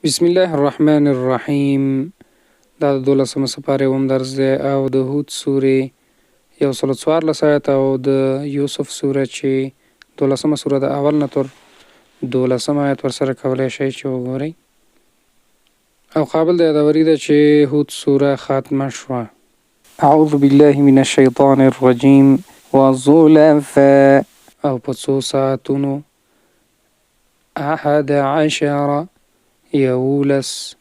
بسم الله الرحمن الرحیم. دا د 12مه سپارې اووم درس دی او د هود سورې 114 آیت او د یوسف سوره چې 12مه سوره د اول نه تر 12 آیت ورسره کولی شئ چې وګورئ او قابل د یادوري ده چې هود سوره ختمه شوه. اعوذ بالله من الشیطان الرجیم وزلفا او په څو ساعتونو 11 یولس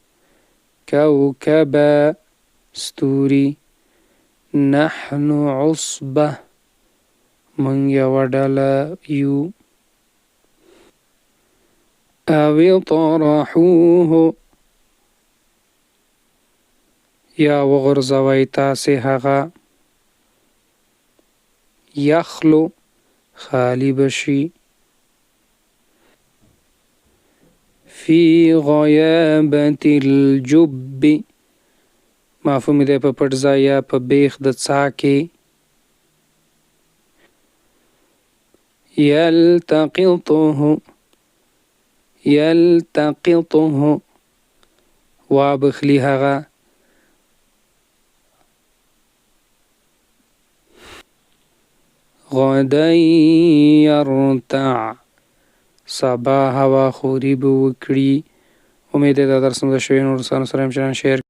کوكبا ستوري نحن عصبة من یوه ډله یو او طرحوه یا وغورځوئ تاسې هغه یخلو خالی بشي فی غیابة الجب مفهوم دی په پټ ځای یا په بیخ د څا کې یلتقطه وابخلی هغه غدا یرتع سبا هوا خوري به وکړي. امید ده درس مو د شوی نور سره شیر